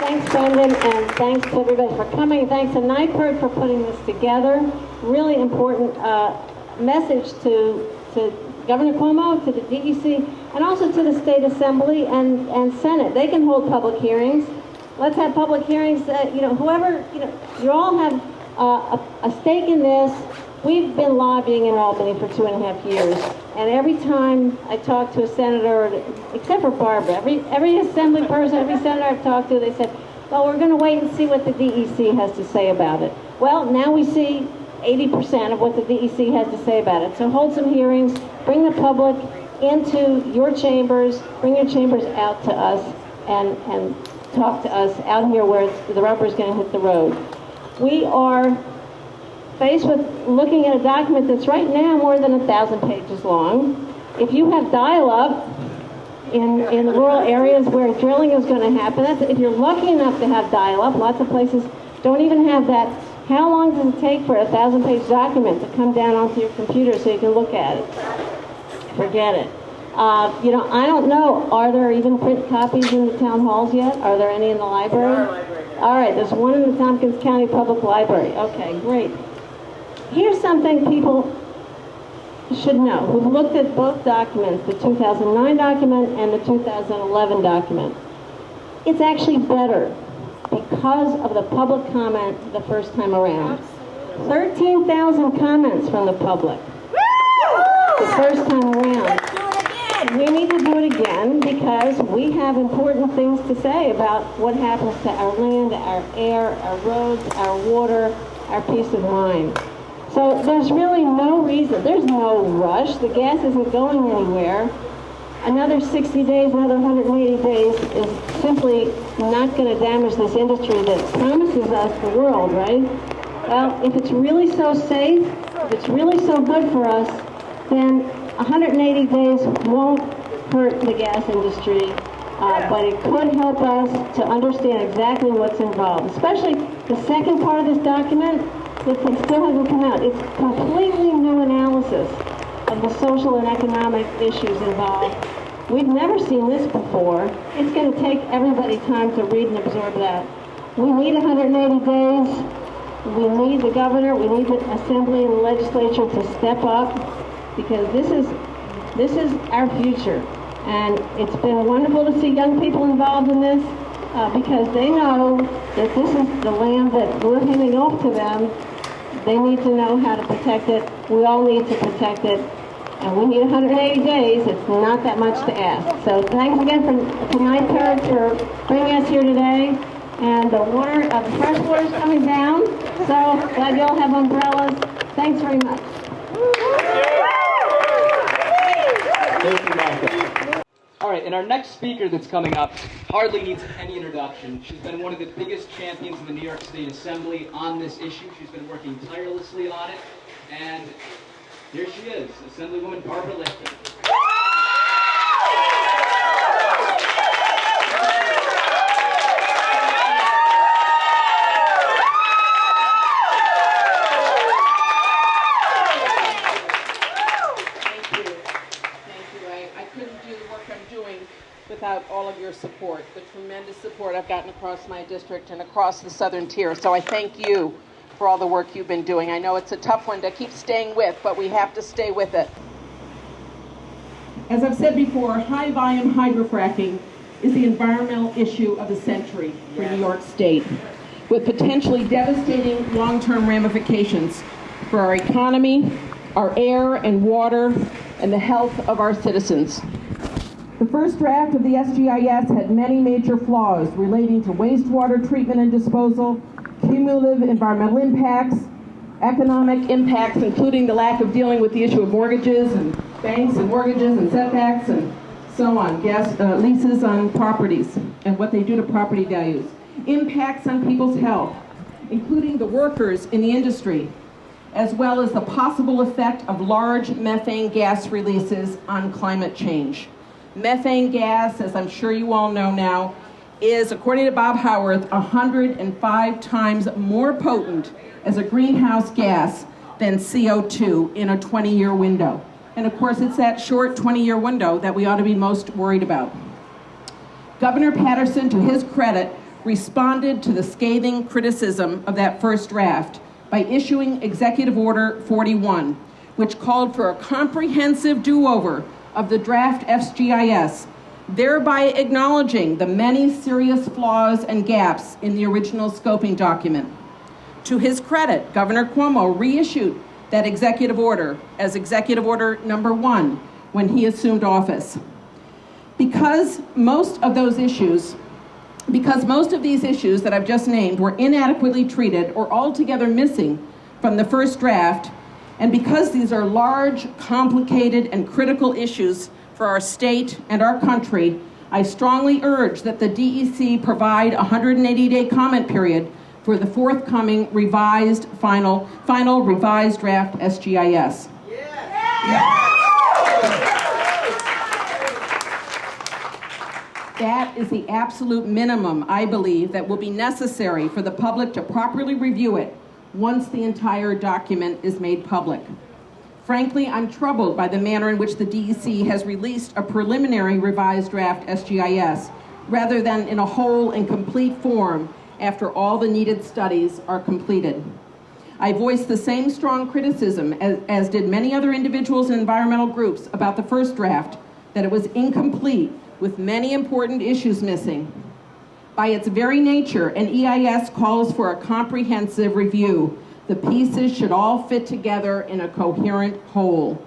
Thanks, Brendan, and thanks to everybody for coming. Thanks to NYPIRG for putting this together. Really important message to Governor Cuomo, to the DEC, and also to the State Assembly and Senate. They can hold public hearings. Let's have public hearings. Whoever, you all have a stake in this. We've been lobbying in Albany for 2.5 years, and every time I talk to a senator, except for Barbara, every assembly person, every senator I've talked to, they said, well, we're going to wait and see what the DEC has to say about it. Well, now we see 80% of what the DEC has to say about it. So hold some hearings, bring the public into your chambers, bring your chambers out to us, and talk to us out here where the rubber's going to hit the road. We are faced with looking at a document that's right now more than 1,000 pages long. If you have dial-up in the rural areas where drilling is going to happen, if you're lucky enough to have dial-up, lots of places don't even have that. How long does it take for a 1,000-page document to come down onto your computer so you can look at it? Forget it. I don't know. Are there even print copies in the town halls yet? Are there any in the library? All right, there's one in the Tompkins County Public Library. Okay, great. Here's something people should know who've looked at both documents, the 2009 document and the 2011 document. It's actually better because of the public comment the first time around. 13,000 comments from the public the first time around. We need to do it again because we have important things to say about what happens to our land, our air, our roads, our water, our peace of mind. So there's really no reason, there's no rush. The gas isn't going anywhere. Another 60 days, another 180 days is simply not going to damage this industry that promises us the world, right? Well, if it's really so safe, if it's really so good for us, then 180 days won't hurt the gas industry, but it could help us to understand exactly what's involved, especially the second part of this document that still hasn't come out. It's completely new analysis of the social and economic issues involved. We've never seen this before. It's going to take everybody time to read and absorb that. We need 180 days. We need the governor, we need the Assembly and the Legislature to step up because this is our future. And it's been wonderful to see young people involved in this because they know that this is the land that we're handing off to them. They need to know how to protect it. We all need to protect it. And we need 180 days. It's not that much to ask. So thanks again to NYPIRG for bringing us here today. And the fresh water is coming down. So glad you all have umbrellas. Thanks very much. Thank you, Martha. All right, and our next speaker that's coming up hardly needs any introduction. She's been one of the biggest champions in the New York State Assembly on this issue. She's been working tirelessly on it. And here she is, Assemblywoman Barbara Lifton. Without all of your support, the tremendous support I've gotten across my district and across the southern tier. So I thank you for all the work you've been doing. I know it's a tough one to keep staying with, but we have to stay with it. As I've said before, high volume hydrofracking is the environmental issue of the century for New York State, with potentially devastating long-term ramifications for our economy, our air and water, and the health of our citizens. The first draft of the SGEIS had many major flaws relating to wastewater treatment and disposal, cumulative environmental impacts, economic impacts, including the lack of dealing with the issue of mortgages and banks and mortgages and setbacks and so on, leases on properties and what they do to property values, impacts on people's health, including the workers in the industry, as well as the possible effect of large methane gas releases on climate change. Methane gas, as I'm sure you all know now, is, according to Bob Howarth, 105 times more potent as a greenhouse gas than CO2 in a 20-year window. And of course, it's that short 20-year window that we ought to be most worried about. Governor Patterson, to his credit, responded to the scathing criticism of that first draft by issuing Executive Order 41, which called for a comprehensive do-over of the draft SGEIS, thereby acknowledging the many serious flaws and gaps in the original scoping document. To his credit, Governor Cuomo reissued that executive order as Executive Order number 1 when he assumed office. Because most of these issues that I've just named were inadequately treated or altogether missing from the first draft, and because these are large, complicated, and critical issues for our state and our country, I strongly urge that the DEC provide a 180-day comment period for the forthcoming final revised draft SGEIS. That is the absolute minimum, I believe, that will be necessary for the public to properly review it once the entire document is made public. Frankly, I'm troubled by the manner in which the DEC has released a preliminary revised draft SGEIS, rather than in a whole and complete form after all the needed studies are completed. I voiced the same strong criticism as did many other individuals and environmental groups about the first draft, that it was incomplete with many important issues missing. By its very nature, an EIS calls for a comprehensive review. The pieces should all fit together in a coherent whole.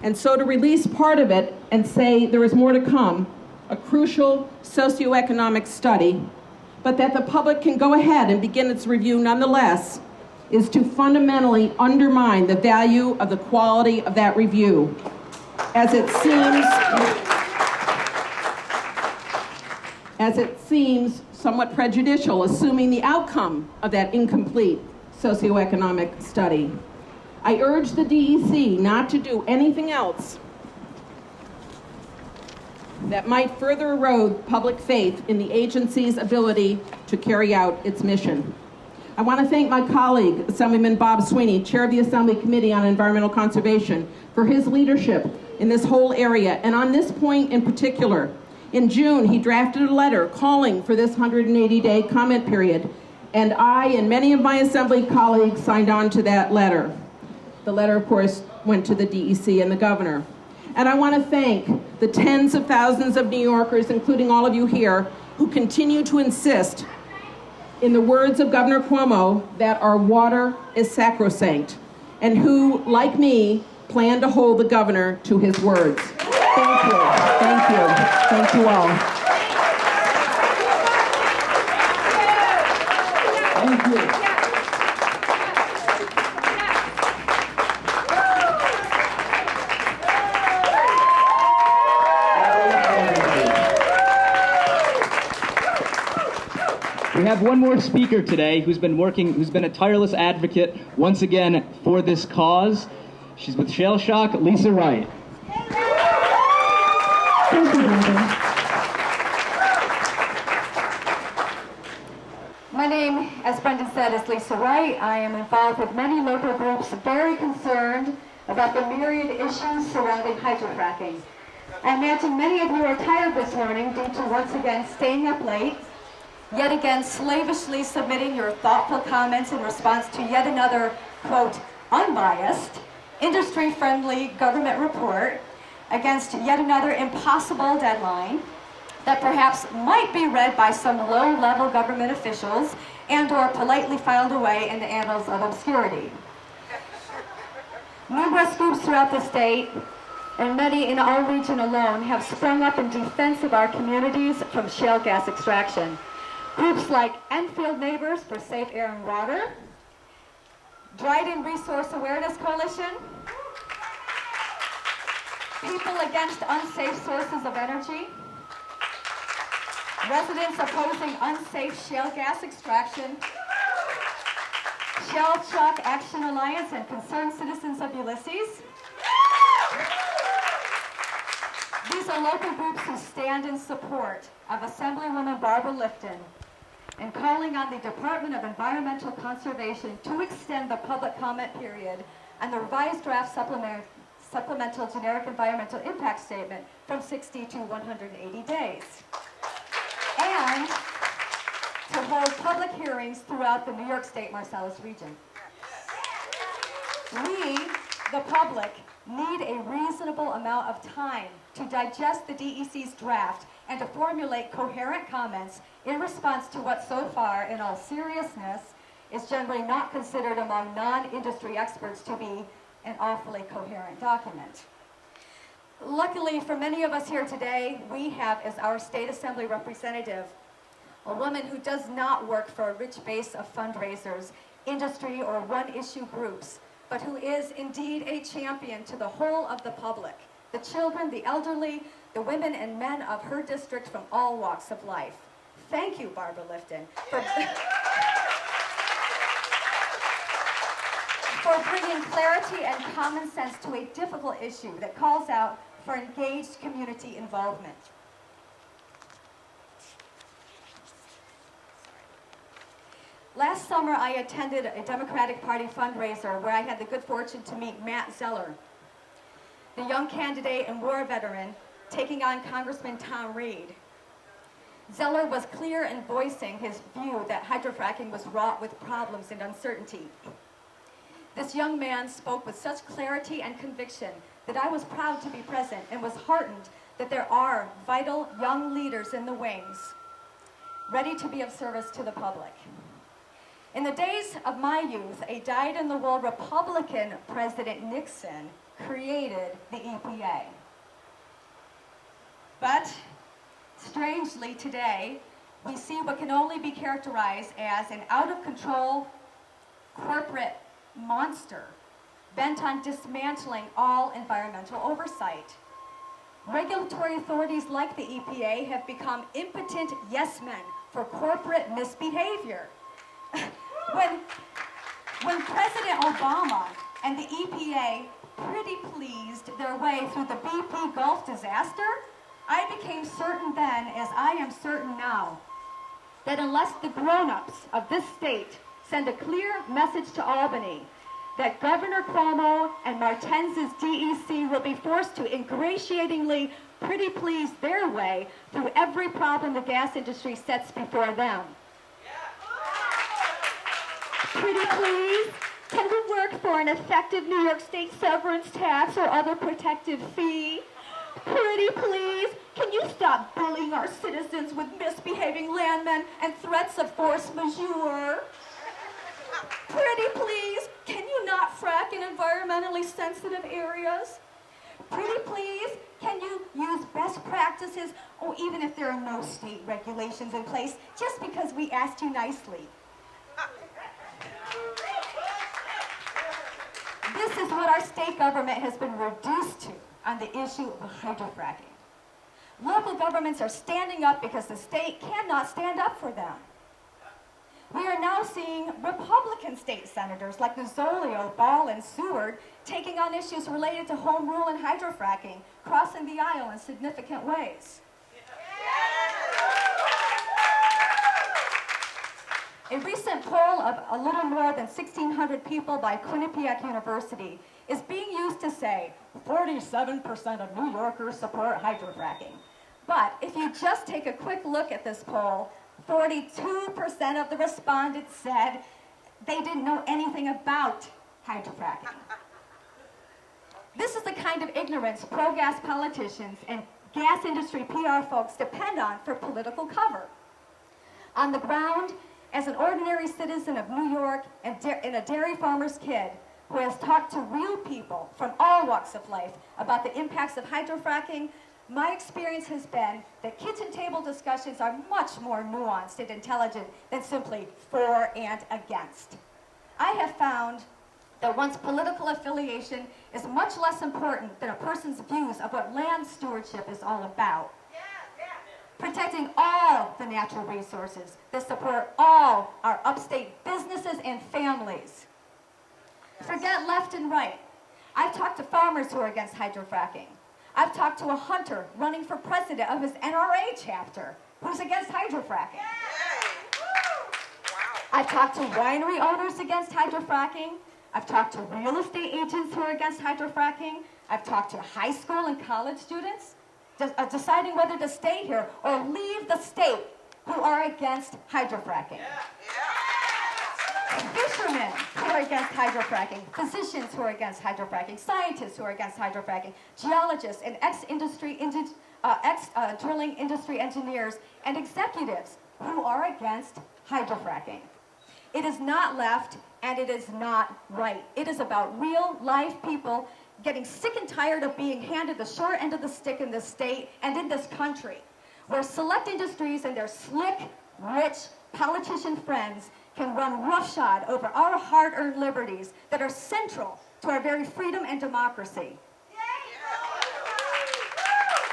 And so to release part of it and say there is more to come, a crucial socioeconomic study, but that the public can go ahead and begin its review nonetheless, is to fundamentally undermine the value of the quality of that review, as it seems somewhat prejudicial, assuming the outcome of that incomplete socioeconomic study. I urge the DEC not to do anything else that might further erode public faith in the agency's ability to carry out its mission. I want to thank my colleague, Assemblyman Bob Sweeney, Chair of the Assembly Committee on Environmental Conservation, for his leadership in this whole area, and on this point in particular. In June, he drafted a letter calling for this 180-day comment period, and I and many of my Assembly colleagues signed on to that letter. The letter, of course, went to the DEC and the governor. And I want to thank the tens of thousands of New Yorkers, including all of you here, who continue to insist, in the words of Governor Cuomo, that our water is sacrosanct, and who, like me, plan to hold the governor to his words. Thank you. Thank you. Thank you all. Thank you. We have one more speaker today who's been a tireless advocate once again for this cause. She's with Shaleshock, Lisa Wright. Thank you, Brandon. My name, as Brendan said, is Lisa Wright. I am involved with many local groups very concerned about the myriad issues surrounding hydrofracking. I imagine many of you are tired this morning due to once again staying up late, yet again slavishly submitting your thoughtful comments in response to yet another, quote, unbiased, industry-friendly government report against yet another impossible deadline that perhaps might be read by some low-level government officials and or politely filed away in the annals of obscurity. Numerous groups throughout the state, and many in our region alone, have sprung up in defense of our communities from shale gas extraction. Groups like Enfield Neighbors for Safe Air and Water, Dryden Resource Awareness Coalition, People Against Unsafe Sources of Energy, Residents Opposing Unsafe Shale Gas Extraction, Shaleshock Action Alliance, and Concerned Citizens of Ulysses. These are local groups who stand in support of Assemblywoman Barbara Lifton and calling on the Department of Environmental Conservation to extend the public comment period on the revised draft supplemental generic environmental impact statement from 60 to 180 days. And to hold public hearings throughout the New York State Marcellus region. We, the public, need a reasonable amount of time to digest the DEC's draft and to formulate coherent comments in response to what so far, in all seriousness, is generally not considered among non-industry experts to be an awfully coherent document. Luckily for many of us here today, we have as our state assembly representative a woman who does not work for a rich base of fundraisers, industry, or one-issue groups, but who is indeed a champion to the whole of the public, the children, the elderly, the women and men of her district from all walks of life. Thank you, Barbara Lifton, for bringing clarity and common sense to a difficult issue that calls out for engaged community involvement. Last summer, I attended a Democratic Party fundraiser where I had the good fortune to meet Matt Zeller, the young candidate and war veteran taking on Congressman Tom Reed. Zeller was clear in voicing his view that hydrofracking was wrought with problems and uncertainty. This young man spoke with such clarity and conviction that I was proud to be present and was heartened that there are vital young leaders in the wings, ready to be of service to the public. In the days of my youth, a dyed-in-the-wool Republican President Nixon created the EPA. But, strangely today, we see what can only be characterized as an out-of-control corporate monster bent on dismantling all environmental oversight. Regulatory authorities like the EPA have become impotent yes-men for corporate misbehavior. When President Obama and the EPA pretty pleased their way through the BP Gulf disaster, I became certain then, as I am certain now, that unless the grown-ups of this state send a clear message to Albany that Governor Cuomo and Martens' DEC will be forced to ingratiatingly pretty please their way through every problem the gas industry sets before them. Pretty please, can we work for an effective New York State severance tax or other protective fee? Pretty please, can you stop bullying our citizens with misbehaving landmen and threats of force majeure? Pretty please, can you not frack in environmentally sensitive areas? Pretty please, can you use best practices, or even if there are no state regulations in place, just because we asked you nicely? This is what our state government has been reduced to on the issue of hydrofracking. Local governments are standing up because the state cannot stand up for them. We are now seeing Republican state senators like Nozzolio, Ball, and Seward taking on issues related to home rule and hydrofracking, crossing the aisle in significant ways. A recent poll of a little more than 1,600 people by Quinnipiac University is being used to say 47% of New Yorkers support hydrofracking. But if you just take a quick look at this poll, 42% of the respondents said they didn't know anything about hydrofracking. This is the kind of ignorance pro-gas politicians and gas industry PR folks depend on for political cover. On the ground, as an ordinary citizen of New York and a dairy farmer's kid who has talked to real people from all walks of life about the impacts of hydrofracking, my experience has been that kitchen table discussions are much more nuanced and intelligent than simply for and against. I have found that one's political affiliation is much less important than a person's views of what land stewardship is all about. Protecting all the natural resources that support all our upstate businesses and families. Forget left and right. I've talked to farmers who are against hydrofracking. I've talked to a hunter running for president of his NRA chapter who's against hydrofracking. I've talked to winery owners against hydrofracking. I've talked to real estate agents who are against hydrofracking. I've talked to high school and college students deciding whether to stay here or leave the state who are against hydrofracking. Fishermen who are against hydrofracking, physicians who are against hydrofracking, scientists who are against hydrofracking, geologists and ex-drilling industry engineers and executives who are against hydrofracking. It is not left and it is not right. It is about real life people getting sick and tired of being handed the short end of the stick in this state and in this country, where select industries and their slick, rich politician friends can run roughshod over our hard-earned liberties that are central to our very freedom and democracy.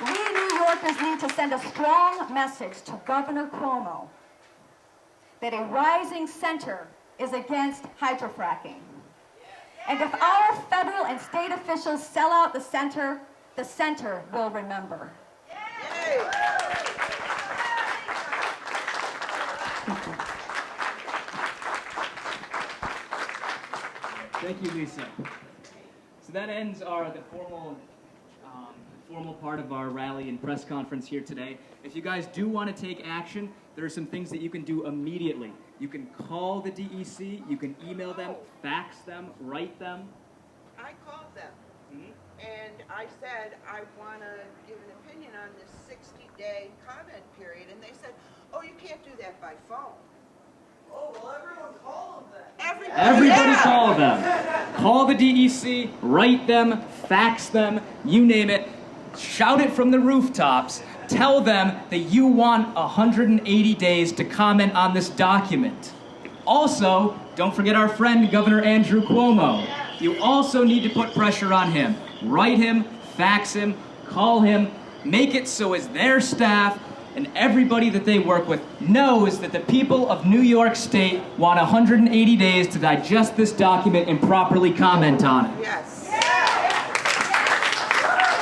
We New Yorkers need to send a strong message to Governor Cuomo that a rising center is against hydrofracking. And if our federal and state officials sell out the center will remember. Thank you, Lisa. So that ends the formal part of our rally and press conference here today. If you guys do want to take action, there are some things that you can do immediately. You can call the DEC, you can email them, fax them, write them. I called them, and I said, I want to give an opinion on this 60-day comment period, and they said, oh, you can't do that by phone. Oh, well, everyone call them then. Everybody call them. Call the DEC, write them, fax them, you name it. Shout it from the rooftops. Tell them that you want 180 days to comment on this document. Also, don't forget our friend, Governor Andrew Cuomo. You also need to put pressure on him. Write him, fax him, call him, make it so as their staff and everybody that they work with knows that the people of New York State want 180 days to digest this document and properly comment on it. Yes.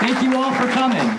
Thank you all for coming.